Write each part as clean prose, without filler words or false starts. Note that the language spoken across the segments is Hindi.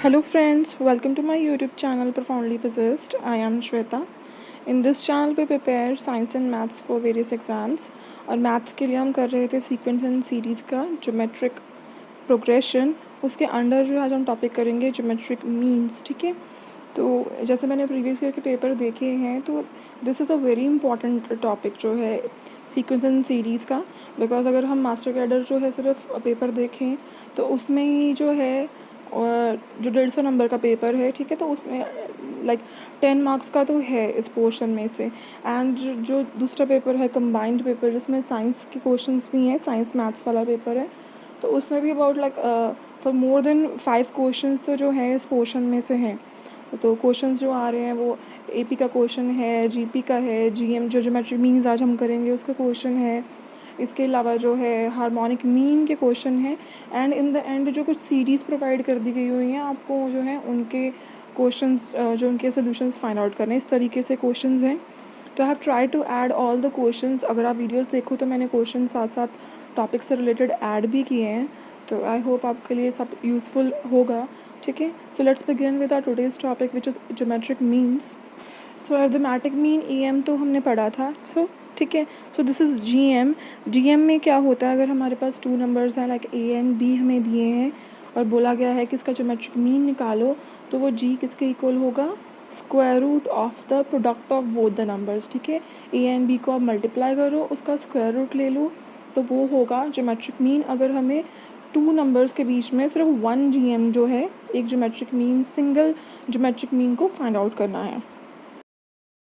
Hello friends, welcome to my YouTube channel Profoundly Physicist. I am Shweta. In this channel we prepare science and maths for various exams और maths के लिए हम कर रहे थे सीक्वेंस एंड सीरीज़ का ज्योमेट्रिक प्रोग्रेशन। उसके अंडर जो आज हम टॉपिक करेंगे ज्योमेट्रिक मीन्स। ठीक है, तो जैसे मैंने प्रीवियस ईयर के पेपर देखे हैं तो this is a very important topic जो है सीक्वेंस एंड सीरीज़ का, बिकॉज अगर हम मास्टर कैडर जो है सिर्फ पेपर देखें तो उसमें ही जो है और जो 150 नंबर का पेपर है, ठीक है, तो उसमें लाइक 10 मार्क्स का तो है इस पोर्शन में से। एंड जो दूसरा पेपर है कंबाइंड पेपर जिसमें साइंस के क्वेश्चंस भी हैं, साइंस मैथ्स वाला पेपर है, तो उसमें भी about like for more than 5 questions तो जो है इस पोर्शन में से हैं। तो क्वेश्चंस जो आ रहे हैं वो एपी का क्वेश्चन है, जीपी का है, जीएम जो ज्योमेट्रिक मीन्स आज हम करेंगे उसका क्वेश्चन है, इसके अलावा जो है हार्मोनिक मीन के क्वेश्चन है। एंड इन द एंड जो कुछ सीरीज़ प्रोवाइड कर दी गई हुई हैं आपको जो है उनके क्वेश्चंस जो उनके सोल्यूशंस फाइंड आउट करने, इस तरीके से क्वेश्चंस हैं। तो I have try to add all the questions. अगर आप वीडियोस देखो तो मैंने क्वेश्चन साथ साथ टॉपिक से रिलेटेड ऐड भी किए हैं, तो आई होप आपके लिए सब यूज़फुल होगा। ठीक है, so let's begin with our today's topic which is geometric means. So arithmetic mean EM तो हमने पढ़ा था। सो ठीक है, सो दिस इज़ GM में क्या होता है, अगर हमारे पास 2 नंबर्स हैं लाइक A एंड B हमें दिए हैं और बोला गया है कि इसका ज्योमेट्रिक मीन निकालो, तो वो G किसके इक्वल होगा, square root of the product of both the numbers. ठीक है, A एंड B को आप मल्टीप्लाई करो, उसका स्क्वायर रूट ले लो, तो वो होगा ज्योमेट्रिक मीन। अगर हमें 2 नंबर्स के बीच में सिर्फ 1 GM जो है, एक geometric mean, single geometric mean को फाइंड आउट करना है।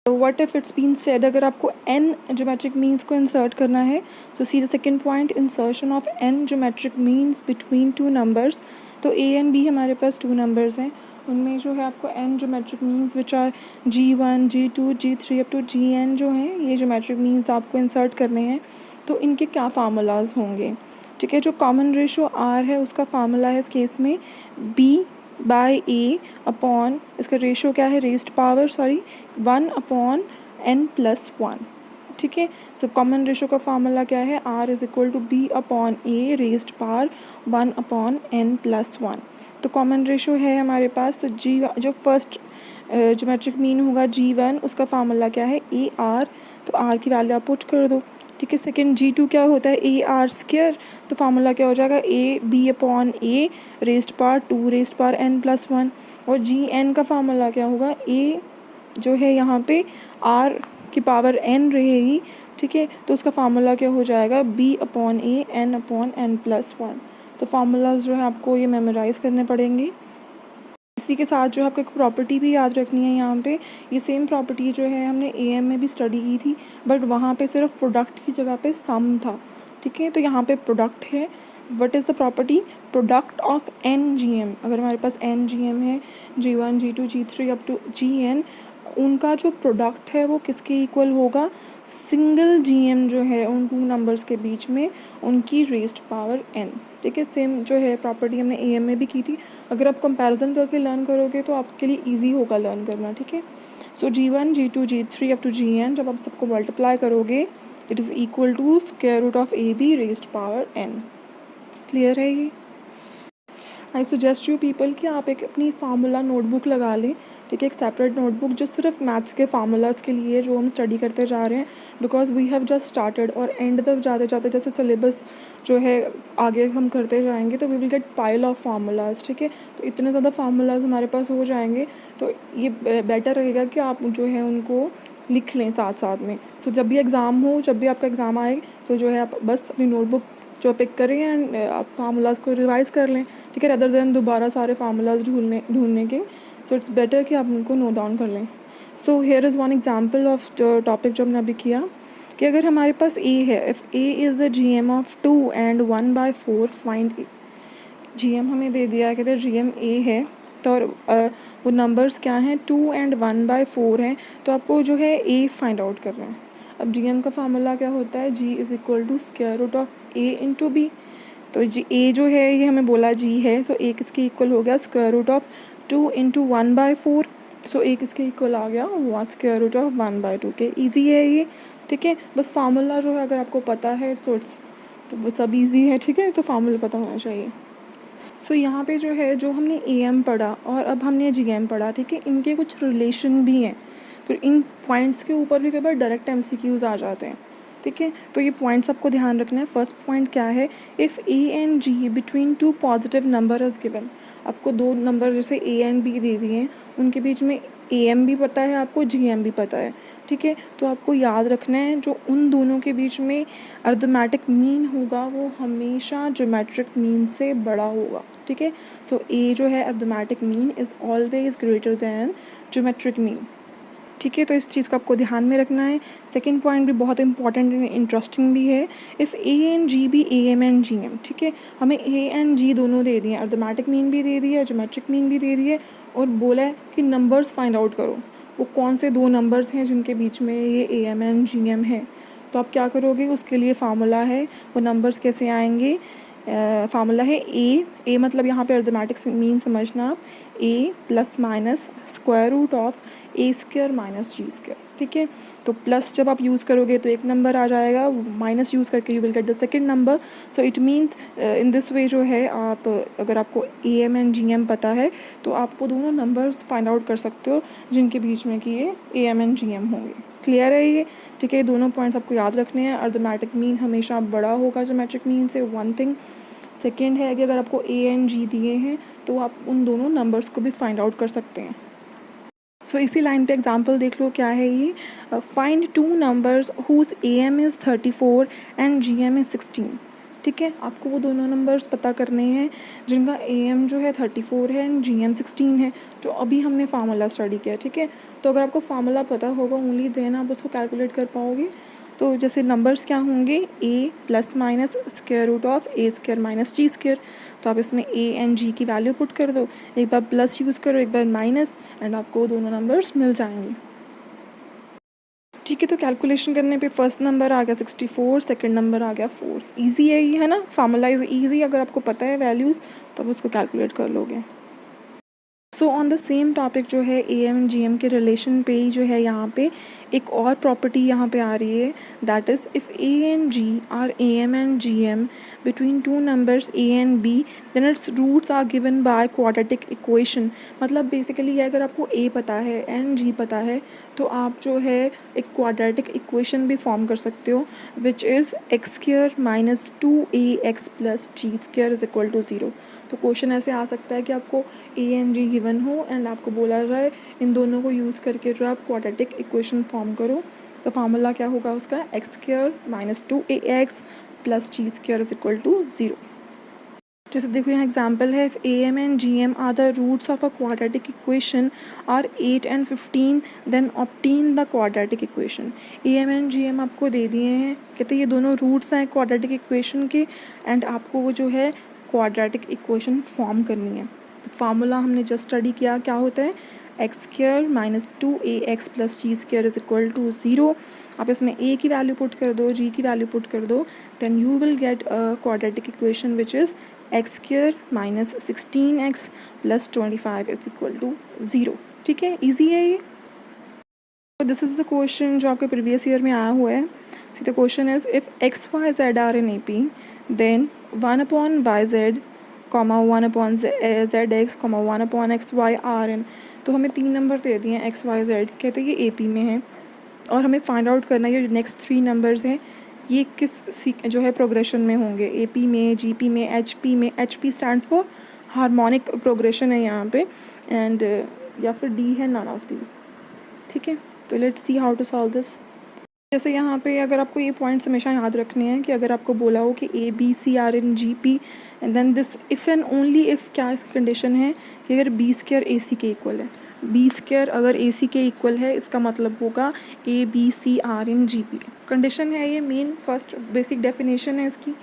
तो what if it's been said, अगर आपको n ज्योमेट्रिक मीन्स को इंसर्ट करना है, so see the second point, insertion of n geometric means between 2 numbers. तो A एंड B हमारे पास 2 नंबर्स हैं, उनमें जो है आपको n geometric means which are G1 G2 G3 up to Gn जो हैं, ये ज्योमेट्रिक मीन्स आपको इंसर्ट करने हैं। तो इनके क्या फार्मूलाज होंगे, ठीक है, जो कॉमन रेशो R है उसका फार्मूला है इस केस में B बाय A अपॉन, इसका रेशो क्या है, रेज्ड पावर 1/n+1। ठीक है, सो कॉमन रेशो का फार्मूला क्या है, R is equal to B upon A raised power 1/n+1। तो कॉमन रेशो है हमारे पास, तो G जो फर्स्ट ज्योमेट्रिक मीन होगा G1, उसका फार्मूला क्या है, AR, तो R की वैल्यू आप पुट कर दो। ठीक है, सेकेंड G2 क्या होता है, AR², तो फार्मूला क्या हो जाएगा, AB upon A raised power 2 raised power n+1। और Gn का फार्मूला क्या होगा, A जो है यहाँ पे R की पावर n रहेगी, ठीक है, तो उसका फार्मूला क्या हो जाएगा, B upon A n upon n+1। तो फार्मूलाज जो है आपको ये मेमोराइज़ करने पड़ेंगे। इसी के साथ जो आपको एक प्रॉपर्टी भी याद रखनी है यहाँ पे, ये सेम प्रॉपर्टी जो है हमने AM में भी स्टडी की थी, बट वहाँ पे सिर्फ प्रोडक्ट की जगह पे सम था। ठीक है, तो यहाँ पे प्रोडक्ट है। What is the property, product of NGM। अगर हमारे पास NGM है, G1 G2 G3 up to Gn, उनका जो प्रोडक्ट है वो किसके इक्वल होगा, सिंगल GM जो है उन 2 नंबर्स के बीच में, उनकी रेज्ड पावर n। ठीक है, सेम जो है प्रॉपर्टी हमने AM में भी की थी। अगर आप कंपैरिजन करके लर्न करोगे तो आपके लिए इजी होगा लर्न करना। ठीक है, सो G1 G2 G3 up to Gn जब आप सबको मल्टीप्लाई करोगे, it is equal to square root of AB raised power n। Clear है ये? आई सजेस्ट यू पीपल कि आप एक अपनी फार्मूला नोटबुक लगा लें। ठीक है, एक सेपरेट नोटबुक जो सिर्फ मैथ्स के फार्मूलाज के लिए जो हम स्टडी करते जा रहे हैं, because we have just started. और एंड तक जाते जाते जैसे सिलेबस जो है आगे हम करते जाएंगे तो we will get pile of formulas. ठीक है, तो इतने ज़्यादा फार्मूलाज हमारे पास हो जाएंगे तो ये बेटर रहेगा कि आप जो है उनको लिख लें साथ साथ में। सो जब भी एग्ज़ाम हो, जब भी आपका एग्ज़ाम आए, तो जो है आप बस अपनी नोटबुक जो पिक करें एंड आप फार्मूलाज को रिवाइज़ कर लें। ठीक है, अदर देन दोबारा सारे फार्मूलाज ढूंढने के। सो इट्स बेटर कि आप उनको नोट डाउन कर लें। So here is one example of जो टॉपिक जो हमने अभी किया, कि अगर हमारे पास A है, if A is the GM of 2 and 1/4 find A। GM हमें दे दिया है, कहते हैं GM A है, तो और वो नंबर्स क्या हैं, 2 एंड 1/4 हैं, तो आपको जो है A फाइंड आउट करना है। अब GM का फार्मूला क्या होता है, G is equal to square root of A into B। तो A जो है ये हमें बोला G है, सो A किसके इक्वल हो गया, square root of 2 into 1/4। So A किसके इक्वल आ गया, 1 स्क्वायर रूट ऑफ 1/2 के। ईजी है ये। ठीक है, बस फार्मूला जो है अगर आपको पता है, सो इट्स, तो वो सब ईजी है। ठीक है, तो फार्मूला पता होना चाहिए। सो यहाँ पे जो है, जो हमने ए एम पढ़ा और अब हमने जी एम पढ़ा, ठीक है, इनके कुछ रिलेशन भी हैं। तो इन पॉइंट्स के ऊपर भी कई बार डायरेक्ट एमसीक्यूज़ आ जाते हैं, ठीक है। तो ये पॉइंट्स आपको ध्यान रखना है। फर्स्ट पॉइंट क्या है, if A and G between two positive number is given. आपको दो नंबर जैसे ए एंड बी दे दिए हैं, उनके बीच में ए एम भी पता है आपको, जी एम भी पता है, ठीक है। तो आपको याद रखना है जो उन दोनों के बीच में अर्थमेटिक मीन होगा वो हमेशा ज्योमेट्रिक मीन से बड़ा होगा, ठीक है। सो ए जो है arithmetic mean is always greater than geometric mean, ठीक है। तो इस चीज़ को आपको ध्यान में रखना है। सेकंड पॉइंट भी बहुत इंपॉर्टेंट एंड इंटरेस्टिंग भी है, if A and G be A M and G M, ठीक है। हमें ए एंड जी दोनों दे दिए, अर्थमेटिक मीन भी दे दिया, ज्योमेट्रिक मीन भी दे दिए, और बोला है कि नंबर्स फाइंड आउट करो, वो कौन से दो नंबर्स हैं जिनके बीच में ये A M and G M है। तो आप क्या करोगे, उसके लिए फार्मूला है, वो नंबर्स कैसे आएंगे। फार्मूला है ए मतलब यहाँ पे अर्थमेटिक मीन समझना आप, A plus minus square root of A square minus G square, ठीक है। तो प्लस जब आप यूज़ करोगे तो एक नंबर आ जाएगा, माइनस यूज़ करके you will get the second number. So it means in this way जो है, आप अगर आपको A M and G M पता है तो आप वो दोनों नंबर्स फाइंड आउट कर सकते हो जिनके बीच में कि ये A M and G M होंगे। क्लियर है ये, ठीक है। दोनों पॉइंट्स आपको याद रखने हैं। अर्थमेटिक मीन हमेशा बड़ा होगा ज्योमेट्रिक मीन से, वन थिंग। सेकेंड है कि अगर आपको ए एंड जी दिए हैं तो आप उन दोनों नंबर्स को भी फाइंड आउट कर सकते हैं। सो इसी लाइन पे एग्जांपल देख लो, क्या है ये, find two numbers whose A M is 34 and G M is 16, ठीक है। आपको वो दोनों नंबर्स पता करने हैं जिनका ए एम जो है 34 है एंड जी एम 16 है, जो अभी हमने फार्मूला स्टडी किया, ठीक है। तो अगर आपको फार्मूला पता होगा ओनली देन आप उसको कैलकुलेट कर पाओगे। तो जैसे नंबर्स क्या होंगे, A plus minus square root of A square minus G square. तो आप इसमें ए एंड जी की वैल्यू पुट कर दो, एक बार प्लस यूज़ करो, एक बार माइनस, एंड आपको दोनों नंबर्स मिल जाएंगे, ठीक है। तो कैलकुलेशन करने पे फर्स्ट नंबर आ गया 64, सेकंड नंबर आ गया 4। इजी है ये, है ना, फार्मूला इज़ ईजी। अगर आपको पता है वैल्यूज़ तो आप उसको कैलकुलेट कर लोगे। So on the same topic जो है ए एम जी एम के रिलेशन पे ही जो है यहाँ पे एक और प्रॉपर्टी यहाँ पे आ रही है, that is if A and G are A M and G M between two numbers A and B then its roots are given by quadratic equation. मतलब बेसिकली अगर आपको ए पता है एंड जी पता है तो आप जो है एक क्वाड्रेटिक इक्वेशन भी फॉर्म कर सकते हो, which is x square minus 2ax plus G square is equal to 0। तो क्वेश्चन ऐसे आ सकता है कि आपको ए एंड जी गिवन हो एंड आपको बोला जाए इन दोनों को यूज़ करके जो आप क्वाड्रेटिक इक्वेशन फॉर्म करो। तो फार्मूला क्या होगा उसका, x square minus 2ax plus G square is equal to 0। जैसे देखो यहाँ एग्जाम्पल है, if A M and G M are the roots of a quadratic equation are 8 and 15 then obtain the quadratic equation. A M and G M आपको दे दिए हैं, कहते हैं ये दोनों रूट्स हैं क्वाड्रेटिक इक्वेशन के, एंड आपको वो जो है क्वाड्रेटिक इक्वेशन फॉर्म करनी है। फार्मूला हमने जस्ट स्टडी किया, क्या होता है, x square minus 2ax plus G square is equal to 0। आप इसमें a की वैल्यू पुट कर दो, g की वैल्यू पुट कर दो, then you will get a quadratic equation which is x square minus 16x plus 25 is equal to 0, ठीक है। ईजी है ये। दिस इज़ द क्वेश्चन जो आपके प्रीवियस ईयर में आया हुआ है। See the question is if x y z are in A P then 1/y/z, 1/z(x), 1/x(y) are in. तो हमें 3 नंबर दे दिए हैं x, y, z, कहते हैं ये ए पी में है और हमें फाइंड आउट करना है ये नेक्स्ट 3 नंबर्स हैं ये किस जो है प्रोग्रेशन में होंगे, ए पी में, जी पी में, एच पी में। H P stands for harmonic progression है यहाँ पे, एंड या फिर डी है नन ऑफ दीज, ठीक है। तो let's see how to solve this. जैसे यहाँ पे अगर आपको ये पॉइंट्स हमेशा याद रखने हैं कि अगर आपको बोला हो कि A B C are in G P and then this if and only if क्या इसकी कंडीशन है कि अगर बी स्क्वायर ए सी के इक्वल है, बी स्क्वायर अगर ए सी के इक्वल है इसका मतलब होगा A B C are in G P. Condition है ये, मेन फर्स्ट बेसिक डेफिनेशन है इसकी।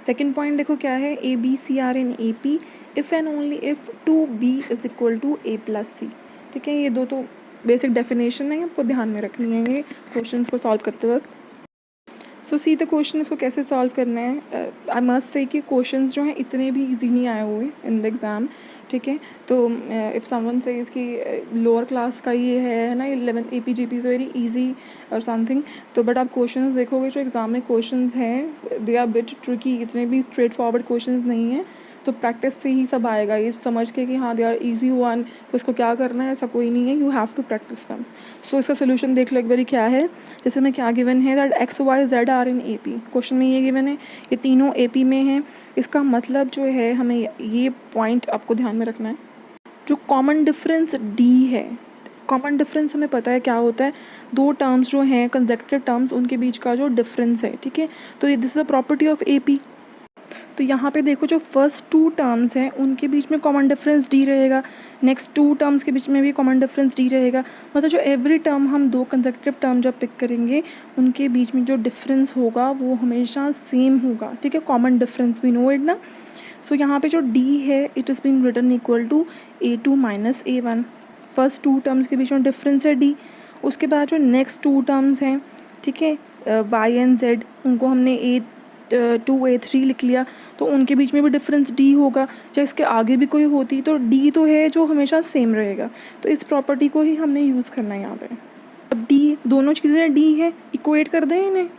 सेकेंड पॉइंट देखो क्या है, A B C are in A P if and only if 2b is equal to A plus C, ठीक है। ये दो तो बेसिक डेफिनेशन है, आपको ध्यान में रखनी है ये क्वेश्चंस को सॉल्व करते वक्त। सो सी द क्वेश्चन, इसको कैसे सॉल्व करना है। आई मस्ट से कि क्वेश्चंस जो हैं इतने भी इजी नहीं आए हुए इन द एग्ज़ाम, ठीक है। तो इफ़ समवन से इसकी लोअर क्लास का ये है ना 11 APGP इज़ वेरी इजी और समथिंग, तो बट आप क्वेश्चंस देखोगे जो एग्ज़ाम में क्वेश्चंस हैं दे आर बिट ट्रिकी, इतने भी स्ट्रेट फॉरवर्ड क्वेश्चंस नहीं हैं। तो प्रैक्टिस से ही सब आएगा, ये समझ के कि हाँ दे आर ईजी वन, तो इसको क्या करना है ऐसा कोई नहीं है, यू हैव टू प्रैक्टिस दम। सो इसका सोल्यूशन देख लो एक बारी क्या है। जैसे हमें क्या गिवन है that x y z are in A P, question में ये गिवन है, ये तीनों ए पी में हैं। इसका मतलब जो है हमें ये पॉइंट आपको ध्यान में रखना है, जो कॉमन डिफरेंस डी है, कॉमन डिफरेंस हमें पता है क्या होता है, दो टर्म्स जो हैं कंसेक्यूटिव टर्म्स उनके बीच का जो डिफरेंस है, ठीक है। तो ये this is the property of A P. तो यहाँ पे देखो जो फर्स्ट टू टर्म्स हैं उनके बीच में कॉमन डिफरेंस डी रहेगा, नेक्स्ट टू टर्म्स के बीच में भी कॉमन डिफरेंस डी रहेगा। मतलब जो एवरी टर्म हम दो कंसेक्यूटिव टर्म जब पिक करेंगे उनके बीच में जो डिफरेंस होगा वो हमेशा सेम होगा, ठीक है, common difference we know it ना। सो यहाँ पे जो डी है it is been written equal to A2 minus A1, first two terms के बीच में डिफरेंस है डी। उसके बाद जो नेक्स्ट टू टर्म्स हैं, ठीक है, वाई एंड जेड, उनको हमने A2 A3 लिख लिया, तो उनके बीच में भी डिफरेंस डी होगा। चाहे इसके आगे भी कोई होती तो डी तो है जो हमेशा सेम रहेगा, तो इस प्रॉपर्टी को ही हमने यूज़ करना है यहाँ पे। अब डी दोनों चीज़ें डी है, इक्वेट कर दें इन्हें,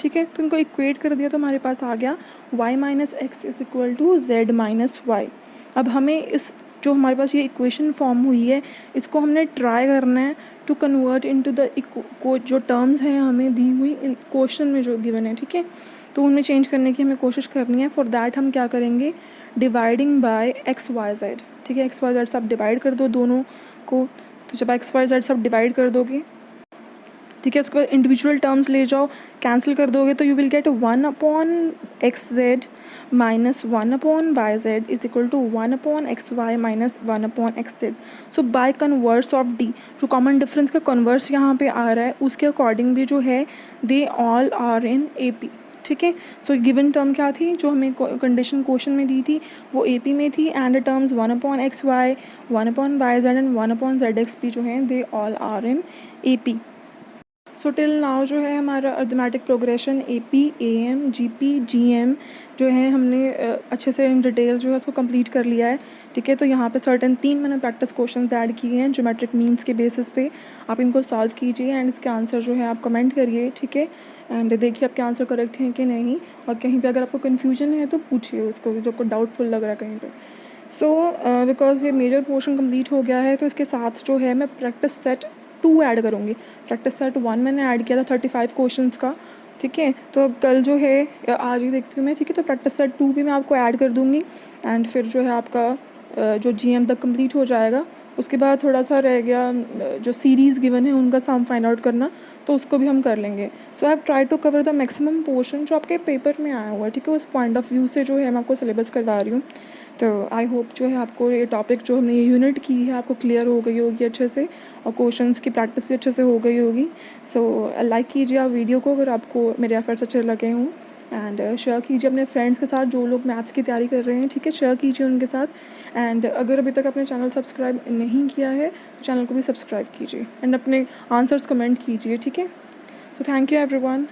ठीक है। तो इनको इक्वेट कर दिया तो हमारे पास आ गया y minus x is equal to z minus y. अब हमें इस जो हमारे पास ये इक्वेशन फॉर्म हुई है इसको हमने ट्राई करना है टू कन्वर्ट इनटू द जो टर्म्स हैं हमें दी हुई क्वेश्चन में जो गिवन है, ठीक है, तो उनमें चेंज करने की हमें कोशिश करनी है। फॉर दैट हम क्या करेंगे, dividing by x y z, ठीक है, एक्स वाई जेड सब डिवाइड कर दो दोनों को। तो जब एक्स वाई जेड सब डिवाइड कर दोगे, ठीक है, उसके बाद इंडिविजुअल टर्म्स ले जाओ, कैंसिल कर दोगे तो you will get 1 upon x z minus 1 upon y z is equal to 1 upon x y minus 1 upon x z. So by converse of D, जो कॉमन डिफरेंस का कन्वर्स यहाँ पे आ रहा है उसके अकॉर्डिंग भी जो है they all are in A P, ठीक है। सो गिवन टर्म क्या थी जो हमें कंडीशन क्वेश्चन में दी थी वो ए पी में थी, and terms 1 upon x y, 1 upon y z and 1 upon z x P जो हैं they all are in A P. So till now जो है हमारा arithmetic progression A P, A M, G P, G M जो है हमने अच्छे से इन डिटेल जो है उसको कंप्लीट कर लिया है, ठीक है। तो यहाँ पे सर्टेन 3 मैंने प्रैक्टिस क्वेश्चंस ऐड किए हैं ज्योमेट्रिक मीन्स के बेसिस पे, आप इनको सॉल्व कीजिए एंड इसके आंसर जो है आप कमेंट करिए, ठीक है, एंड देखिए आपके आंसर करेक्ट हैं कि नहीं, और कहीं पे अगर आपको कन्फ्यूजन है तो पूछिए उसको जो आपको डाउटफुल लग रहा है कहीं पे। सो बिकॉज ये मेजर पोर्शन कंप्लीट हो गया है तो इसके साथ जो है मैं प्रैक्टिस सेट 2 ऐड करूँगी। प्रैक्टिस सेट 1 मैंने ऐड किया था 35 क्वेश्चंस का, ठीक है, तो अब कल जो है आज ही देखती हूँ मैं, ठीक है, तो प्रैक्टिस सेट 2 भी मैं आपको ऐड कर दूँगी एंड फिर जो है आपका जो GM तक कंप्लीट हो जाएगा। उसके बाद थोड़ा सा रह गया जो सीरीज़ गिवन है उनका सम फाइंड आउट करना, तो उसको भी हम कर लेंगे। So I have try to cover the maximum portion जो आपके पेपर में आया हुआ है, ठीक है, उस पॉइंट ऑफ व्यू से जो है मैं आपको सिलेबस करवा रही हूँ। तो आई होप जो है आपको ये टॉपिक जो हमने ये यूनिट की है आपको क्लियर हो गई होगी अच्छे से, और क्वेश्चंस की प्रैक्टिस भी अच्छे से हो गई होगी। सो लाइक कीजिए आप वीडियो को अगर आपको मेरे एफर्ट्स अच्छे लगे हों, एंड शेयर कीजिए अपने फ्रेंड्स के साथ जो लोग मैथ्स की तैयारी कर रहे हैं, ठीक है, शेयर कीजिए उनके साथ। एंड अगर अभी तक अपने चैनल सब्सक्राइब नहीं किया है तो चैनल को भी सब्सक्राइब कीजिए एंड अपने आंसर्स कमेंट कीजिए, ठीक है। So thank you everyone.